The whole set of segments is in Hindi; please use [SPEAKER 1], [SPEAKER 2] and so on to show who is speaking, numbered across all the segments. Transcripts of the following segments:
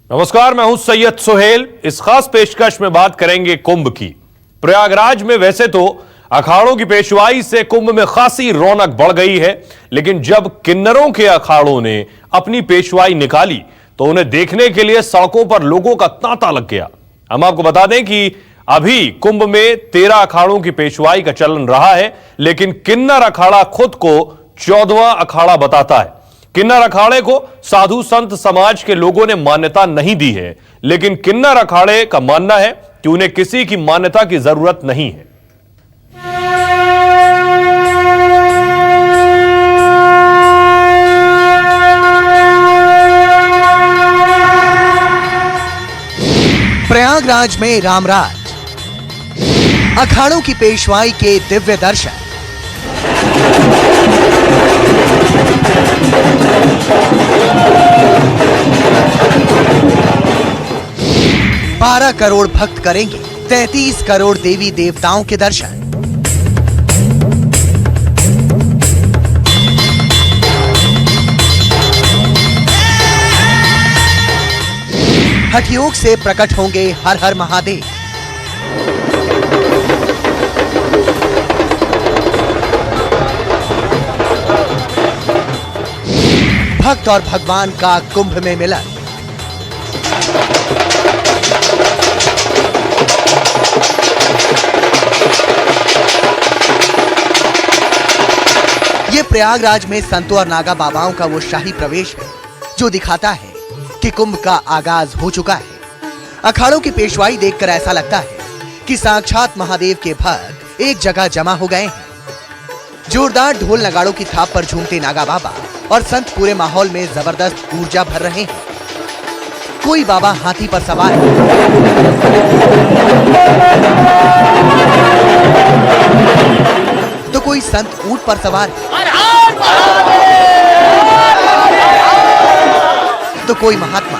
[SPEAKER 1] नमस्कार, मैं हूं सैयद सुहेल। इस खास पेशकश में बात करेंगे कुंभ की। प्रयागराज में वैसे तो अखाड़ों की पेशवाई से कुंभ में खासी रौनक बढ़ गई है, लेकिन जब किन्नरों के अखाड़ों ने अपनी पेशवाई निकाली तो उन्हें देखने के लिए सड़कों पर लोगों का तांता लग गया। हम आपको बता दें कि अभी कुंभ में 13 अखाड़ों की पेशवाई का चलन रहा है, लेकिन किन्नर अखाड़ा खुद को 14वां अखाड़ा बताता है। किन्नर अखाड़े को साधु संत समाज के लोगों ने मान्यता नहीं दी है, लेकिन किन्नर अखाड़े का मानना है कि उन्हें किसी की मान्यता की जरूरत नहीं है।
[SPEAKER 2] प्रयागराज में रामराज, अखाड़ों की पेशवाई के दिव्य दर्शन। बारह करोड़ भक्त करेंगे 33 करोड़ देवी देवताओं के दर्शन। हठयोग से प्रकट होंगे हर हर महादेव। भक्त और भगवान का कुंभ में मिलन। ये प्रयागराज में संतों और नागा बाबाओं का वो शाही प्रवेश है जो दिखाता है कि कुंभ का आगाज हो चुका है। अखाड़ों की पेशवाई देखकर ऐसा लगता है कि साक्षात महादेव के भक्त एक जगह जमा हो गए हैं। जोरदार ढोल नगाड़ों की थाप पर झूमते नागा बाबा और संत पूरे माहौल में जबरदस्त ऊर्जा भर रहे हैं। कोई बाबा हाथी पर सवार है, तो कोई संत ऊंट पर सवार है, तो कोई महात्मा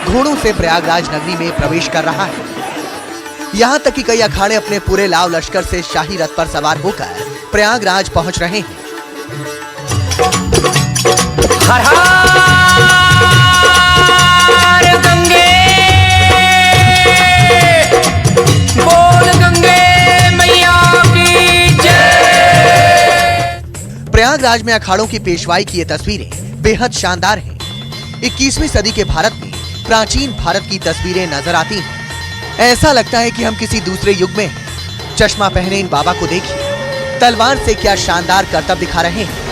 [SPEAKER 2] घोड़ों से प्रयागराज नगरी में प्रवेश कर रहा है। यहां तक कि कई अखाड़े अपने पूरे लाव लश्कर से शाही रथ पर सवार होकर प्रयागराज पहुंच रहे हैं।
[SPEAKER 3] हर हर गंगे, बोल गंगे मैया की जय।
[SPEAKER 2] प्रयागराज में अखाड़ों की पेशवाई की ये तस्वीरें बेहद शानदार हैं। 21वीं सदी के भारत में प्राचीन भारत की तस्वीरें नजर आती हैं। ऐसा लगता है कि हम किसी दूसरे युग में हैं। चश्मा पहने इन बाबा को देखिए, तलवार से क्या शानदार करतब दिखा रहे हैं।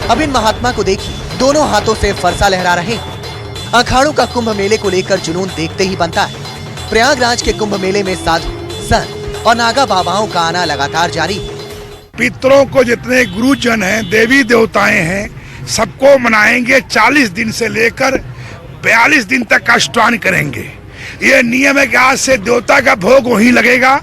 [SPEAKER 2] अब इन महात्मा को देखिए, दोनों हाथों से फरसा लहरा रहे हैं। अखाड़ों का कुंभ मेले को लेकर जुनून देखते ही बनता है। प्रयागराज के कुंभ मेले में साधु, संत और नागा बाबाओं का आना लगातार जारी है।
[SPEAKER 4] पितरों को जितने गुरुजन हैं, देवी देवताएं हैं, सबको मनाएंगे। 40 दिन से लेकर 42 दिन तक का अनुष्ठान करेंगे। ये नियम है कि आज से देवता का भोग वहीं लगेगा।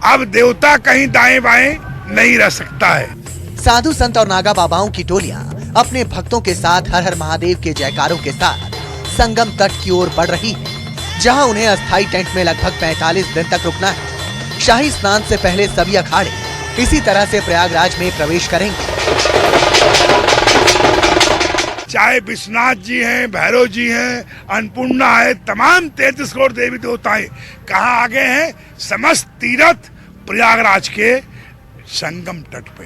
[SPEAKER 4] अब देवता कहीं दाएं बाएं नहीं रह सकता है।
[SPEAKER 2] साधु संत और नागा बाबाओं की टोलियां अपने भक्तों के साथ हर हर महादेव के जयकारों के साथ संगम तट की ओर बढ़ रही है, जहां उन्हें अस्थायी टेंट में लगभग 45 दिन तक रुकना है। शाही स्नान से पहले सभी अखाड़े इसी तरह से प्रयागराज में प्रवेश करेंगे।
[SPEAKER 4] चाहे विश्वनाथ जी हैं, भैरव जी हैं, अन्नपूर्णा है, तमाम 33 करोड़ देवी देवताएं कहाँ आगे हैं? समस्त तीर्थ प्रयागराज के संगम तट पे,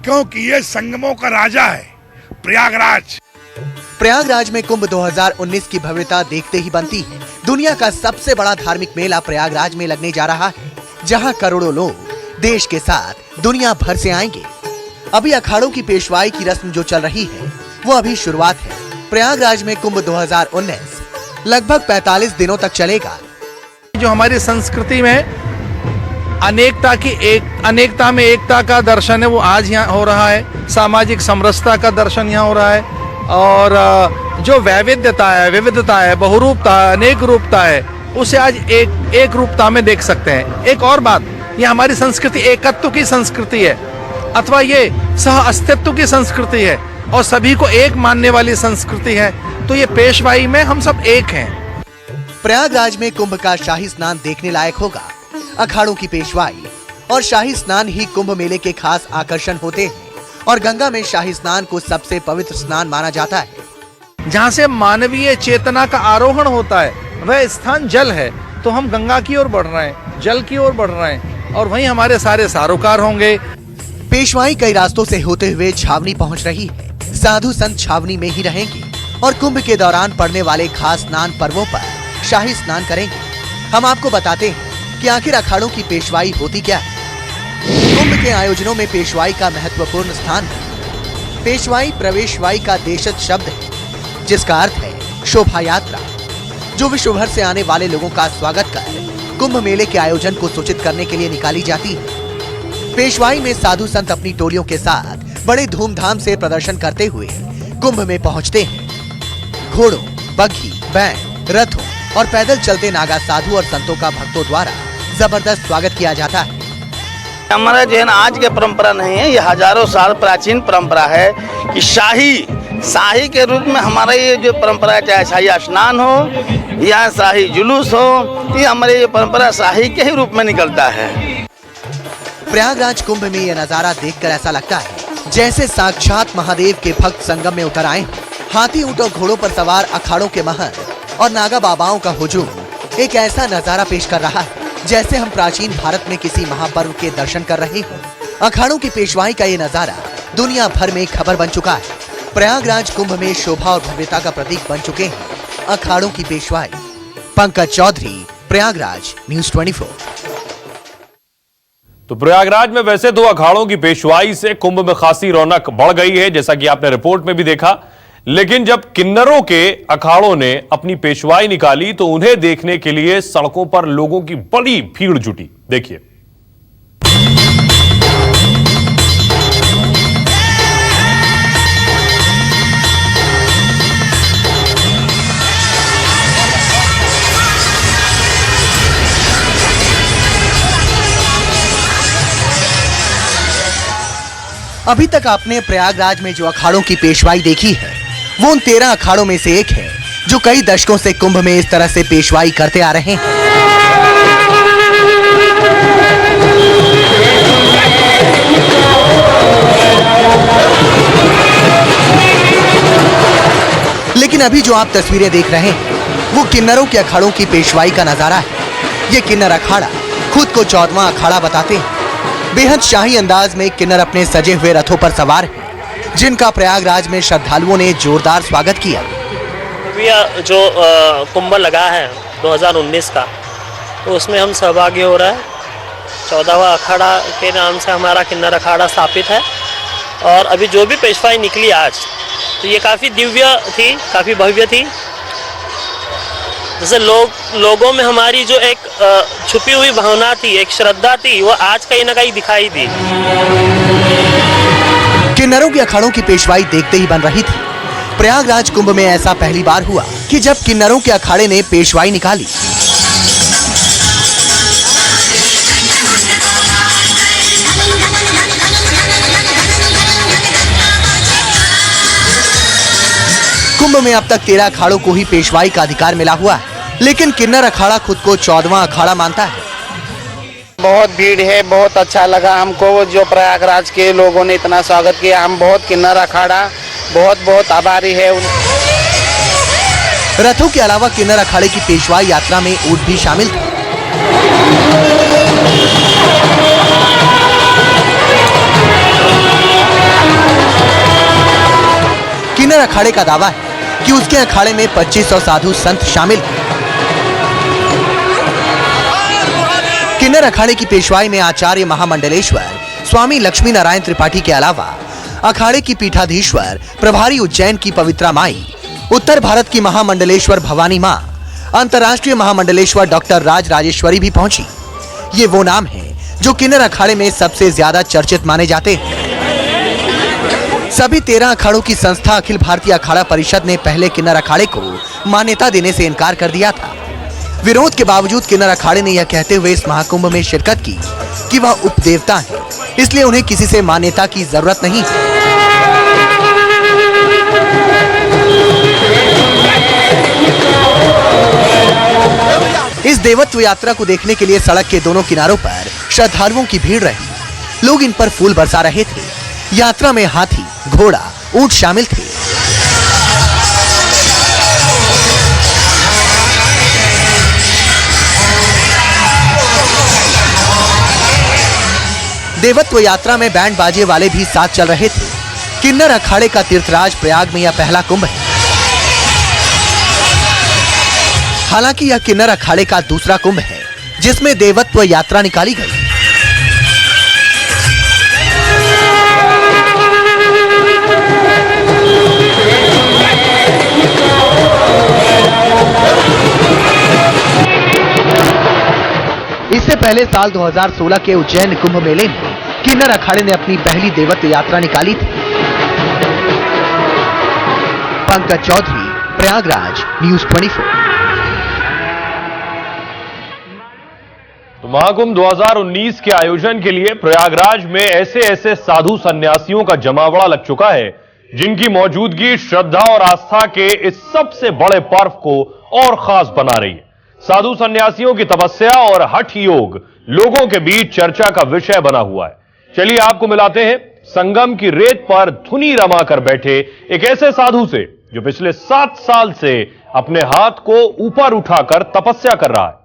[SPEAKER 4] क्योंकि ये संगमों का राजा है प्रयागराज।
[SPEAKER 2] प्रयागराज में कुंभ 2019 की भव्यता देखते ही बनती है। दुनिया का सबसे बड़ा धार्मिक मेला प्रयागराज में लगने जा रहा है, जहां करोड़ों लोग देश के साथ दुनिया भर से आएंगे। अभी अखाड़ों की पेशवाई की रस्म जो चल रही है वो अभी शुरुआत है। प्रयागराज में कुंभ 2019 लगभग 45 दिनों तक चलेगा।
[SPEAKER 5] जो हमारी संस्कृति में अनेकता में एकता का दर्शन है, वो आज यहाँ हो रहा है। सामाजिक समरसता का दर्शन यहाँ हो रहा है। और जो विविधता है, बहुरूपता है, अनेक रूपता है, उसे आज एक रूपता में देख सकते हैं। एक और बात, ये हमारी संस्कृति एकत्व की संस्कृति है, अथवा ये सह अस्तित्व की संस्कृति है और सभी को एक मानने वाली संस्कृति है। तो ये पेशवाई में हम सब एक हैं।
[SPEAKER 2] प्रयागराज में कुंभ का शाही स्नान देखने लायक होगा। अखाड़ों की पेशवाई और शाही स्नान ही कुंभ मेले के खास आकर्षण होते हैं और गंगा में शाही स्नान को सबसे पवित्र स्नान माना जाता है।
[SPEAKER 5] जहाँ से मानवीय चेतना का आरोहण होता है, वह स्थान जल है। तो हम गंगा की ओर बढ़ रहे हैं, जल की ओर बढ़ रहे हैं, और वहीं हमारे सारे सारोकार होंगे।
[SPEAKER 2] पेशवाई कई रास्तों से होते हुए छावनी पहुंच रही है। साधु संत छावनी में ही रहेंगे और कुंभ के दौरान पड़ने वाले खास स्नान पर्वों पर शाही स्नान करेंगे। हम आपको बताते हैं कि आखिर अखाड़ों की पेशवाई होती क्या है। कुंभ के आयोजनों में पेशवाई का महत्वपूर्ण स्थान है। पेशवाई प्रवेशवाई का देशज शब्द है, जिसका अर्थ है शोभा यात्रा, जो विश्व भर से आने वाले लोगों का स्वागत कर कुंभ मेले के आयोजन को सूचित करने के लिए निकाली जाती है। पेशवाई में साधु संत अपनी टोलियों के साथ बड़े धूमधाम से प्रदर्शन करते हुए कुंभ में पहुंचते हैं। घोड़ों, बग्घी, बैल, रथों और पैदल चलते नागा साधु और संतों का भक्तों द्वारा जबरदस्त स्वागत किया जाता है।
[SPEAKER 6] हमारा जो है ना आज के परंपरा नहीं है, ये हजारों साल प्राचीन परंपरा है कि शाही के रूप में हमारा ये जो परंपरा है, चाहे शाही स्नान हो या शाही जुलूस हो, ये हमारे ये परंपरा शाही के ही रूप में निकलता है।
[SPEAKER 2] प्रयागराज कुंभ में यह नजारा देखकर ऐसा लगता है जैसे साक्षात महादेव के भक्त संगम में उतर आए। हाथी, ऊंट और घोड़ों पर सवार अखाड़ों के महल और नागा बाबाओं का हुजूम एक ऐसा नजारा पेश कर रहा है जैसे हम प्राचीन भारत में किसी महापर्व के दर्शन कर रहे हों। अखाड़ों की पेशवाई का ये नजारा दुनिया भर में खबर बन चुका है। प्रयागराज कुंभ में शोभा और भव्यता का प्रतीक बन चुके हैं अखाड़ों की पेशवाई। पंकज चौधरी, प्रयागराज, न्यूज़ 24।
[SPEAKER 1] तो प्रयागराज में वैसे तो अखाड़ों की पेशवाई से कुंभ में खासी रौनक बढ़ गई है, जैसा कि आपने रिपोर्ट में भी देखा। लेकिन जब किन्नरों के अखाड़ों ने अपनी पेशवाई निकाली तो उन्हें देखने के लिए सड़कों पर लोगों की बड़ी भीड़ जुटी। देखिए।
[SPEAKER 2] अभी तक आपने प्रयागराज में जो अखाड़ों की पेशवाई देखी है वो उन 13 अखाड़ों में से एक है जो कई दशकों से कुंभ में इस तरह से पेशवाई करते आ रहे हैं। लेकिन अभी जो आप तस्वीरें देख रहे हैं वो किन्नरों के अखाड़ों की पेशवाई का नजारा है। ये किन्नर अखाड़ा खुद को 14वां अखाड़ा बताते हैं। बेहद शाही अंदाज में किन्नर अपने सजे हुए रथों पर सवार हैं, जिनका प्रयागराज में श्रद्धालुओं ने जोरदार स्वागत किया।
[SPEAKER 7] जो कुंभ लगा है 2019 का, तो उसमें हम सहभागी हो रहे हैं। 14वां अखाड़ा के नाम से हमारा किन्नर अखाड़ा स्थापित है। और अभी जो भी पेशवाई निकली आज, तो ये काफ़ी दिव्य थी, काफ़ी भव्य थी। जैसे लोगों में हमारी जो एक छुपी हुई भावना थी, एक श्रद्धा थी, वो आज कहीं ना कहीं दिखाई दी।
[SPEAKER 2] किन्नरों के अखाड़ों की पेशवाई देखते ही बन रही थी। प्रयागराज कुंभ में ऐसा पहली बार हुआ कि जब किन्नरों के अखाड़े ने पेशवाई निकाली। कुंभ में अब तक 13 अखाड़ों को ही पेशवाई का अधिकार मिला हुआ है, लेकिन किन्नर अखाड़ा खुद को 14वां अखाड़ा मानता है।
[SPEAKER 6] बहुत भीड़ है, बहुत अच्छा लगा हमको जो प्रयागराज के लोगों ने इतना स्वागत किया। हम बहुत किन्नर अखाड़ा बहुत आभारी है।
[SPEAKER 2] रथों के अलावा किन्नर अखाड़े की पेशवाई यात्रा में ऊंट भी शामिल थे। किन्नर अखाड़े का दावा है कि उसके अखाड़े में 2500 साधु संत शामिल हैं। किन्नर अखाड़े की पेशवाई में आचार्य महामंडलेश्वर स्वामी लक्ष्मी नारायण त्रिपाठी के अलावा अखाड़े की पीठाधीश्वर प्रभारी उज्जैन की पवित्रा माई, उत्तर भारत की महामंडलेश्वर भवानी मां, अंतर्राष्ट्रीय महामंडलेश्वर डॉक्टर राज राजेश्वरी भी पहुंची। ये वो नाम हैं जो किन्नर अखाड़े में सबसे ज्यादा चर्चित माने जाते हैं। सभी 13 अखाड़ों की संस्था अखिल भारतीय अखाड़ा परिषद ने पहले किन्नर अखाड़े को मान्यता देने से इनकार कर दिया था। विरोध के बावजूद किन्नर अखाड़े ने यह कहते हुए इस महाकुंभ में शिरकत की कि वह उपदेवता हैं, इसलिए उन्हें किसी से मान्यता की जरूरत नहीं है। इस देवत्व यात्रा को देखने के लिए सड़क के दोनों किनारों पर श्रद्धालुओं की भीड़ रही। लोग इन पर फूल बरसा रहे थे। यात्रा में हाथी, घोड़ा, ऊंट शामिल थे। देवत्व यात्रा में बैंड बाजे वाले भी साथ चल रहे थे। किन्नर अखाड़े का तीर्थराज प्रयाग में यह पहला कुंभ है। हालांकि यह किन्नर अखाड़े का दूसरा कुंभ है जिसमें देवत्व यात्रा निकाली गई। इससे पहले साल 2016 के उज्जैन कुंभ मेले में किन्नर अखाड़े ने अपनी पहली देवत्व यात्रा निकाली थी। पंकज चौधरी, प्रयागराज, न्यूज़ 24।
[SPEAKER 1] तो महाकुंभ 2019 के आयोजन के लिए प्रयागराज में ऐसे साधु सन्यासियों का जमावड़ा लग चुका है जिनकी मौजूदगी श्रद्धा और आस्था के इस सबसे बड़े पर्व को और खास बना रही है। साधु सन्यासियों की तपस्या और हठ योग लोगों के बीच चर्चा का विषय बना हुआ है। चलिए आपको मिलाते हैं संगम की रेत पर धुनी रमा कर बैठे एक ऐसे साधु से जो पिछले 7 साल से अपने हाथ को ऊपर उठाकर तपस्या कर रहा है।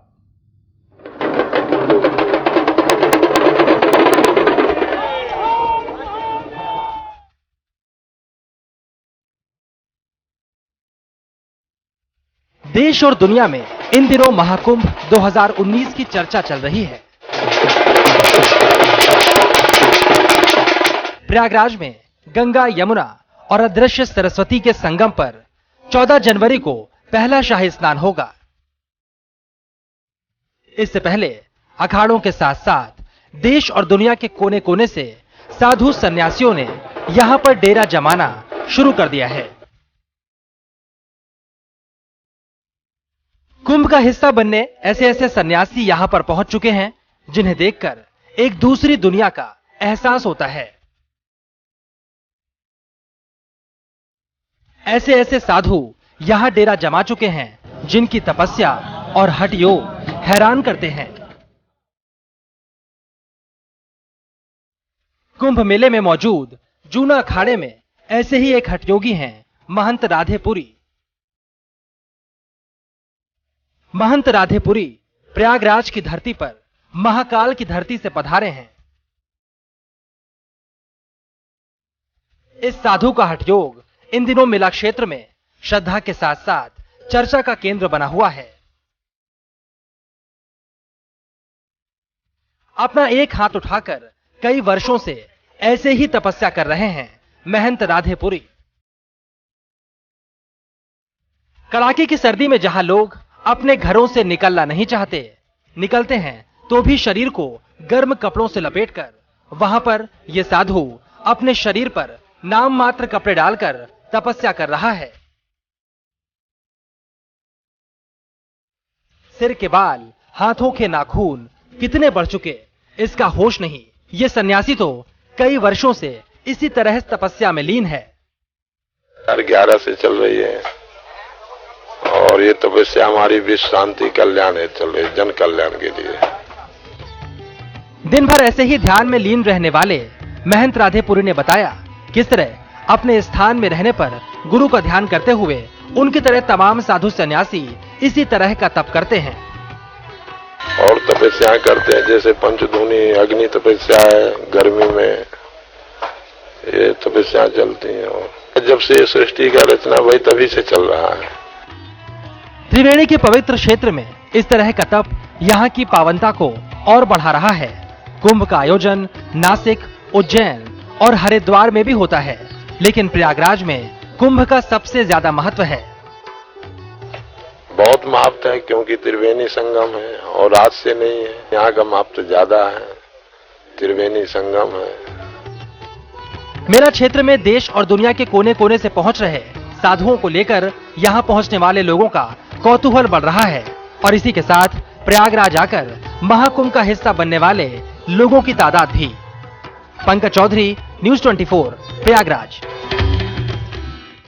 [SPEAKER 8] देश और दुनिया में इन दिनों महाकुंभ 2019 की चर्चा चल रही है। प्रयागराज में गंगा, यमुना और अदृश्य सरस्वती के संगम पर 14 जनवरी को पहला शाही स्नान होगा। इससे पहले अखाड़ों के साथ साथ देश और दुनिया के कोने कोने से साधु सन्यासियों ने यहां पर डेरा जमाना शुरू कर दिया है। कुंभ का हिस्सा बनने ऐसे सन्यासी यहां पर पहुंच चुके हैं जिन्हें देखकर एक दूसरी दुनिया का एहसास होता है। ऐसे साधु यहां डेरा जमा चुके हैं जिनकी तपस्या और हठ योग हैरान करते हैं। कुंभ मेले में मौजूद जूना अखाड़े में ऐसे ही एक हठ योगी हैं महंत राधेपुरी। महंत राधेपुरी प्रयागराज की धरती पर महाकाल की धरती से पधारे हैं। इस साधु का हठ योग इन दिनों मेला क्षेत्र में श्रद्धा के साथ साथ चर्चा का केंद्र बना हुआ है। अपना एक हाथ उठाकर कई वर्षों से ऐसे ही तपस्या कर रहे हैं महंत राधेपुरी। कड़ाके की सर्दी में जहां लोग अपने घरों से निकलना नहीं चाहते, निकलते हैं तो भी शरीर को गर्म कपड़ों से लपेटकर, वहां पर यह साधु अपने शरीर पर नाम मात्र कपड़े डालकर तपस्या कर रहा है। सिर के बाल, हाथों के नाखून कितने बढ़ चुके इसका होश नहीं। ये सन्यासी तो कई वर्षों से इसी तरह तपस्या में लीन है।
[SPEAKER 9] 11 से चल रही है और ये तपस्या हमारी विश्व शांति कल्याण है, चल रही जन कल्याण के लिए।
[SPEAKER 8] दिन भर ऐसे ही ध्यान में लीन रहने वाले महंत राधेपुरी ने बताया किस तरह अपने स्थान में रहने पर गुरु का ध्यान करते हुए उनकी तरह तमाम साधु सन्यासी इसी तरह का तप करते हैं
[SPEAKER 9] और तपस्या करते हैं, जैसे पंचधूनी अग्नि तपस्या है, गर्मी में ये तपस्या चलती है। और जब से सृष्टि का रचना वही तभी से चल रहा है।
[SPEAKER 8] त्रिवेणी के पवित्र क्षेत्र में इस तरह का तप यहाँ की पावनता को और बढ़ा रहा है। कुंभ का आयोजन नासिक, उज्जैन और हरिद्वार में भी होता है, लेकिन प्रयागराज में कुंभ का सबसे ज्यादा महत्व है।
[SPEAKER 9] बहुत महत्व है क्योंकि त्रिवेणी संगम है और आज से नहीं है, यहाँ का महत्व ज्यादा है। त्रिवेणी संगम है।
[SPEAKER 8] मेला क्षेत्र में देश और दुनिया के कोने कोने से पहुंच रहे साधुओं को लेकर यहाँ पहुंचने वाले लोगों का कौतूहल बढ़ रहा है और इसी के साथ प्रयागराज आकर महाकुंभ का हिस्सा बनने वाले लोगों की तादाद भी। पंकज चौधरी, न्यूज़ 24, प्रयागराज।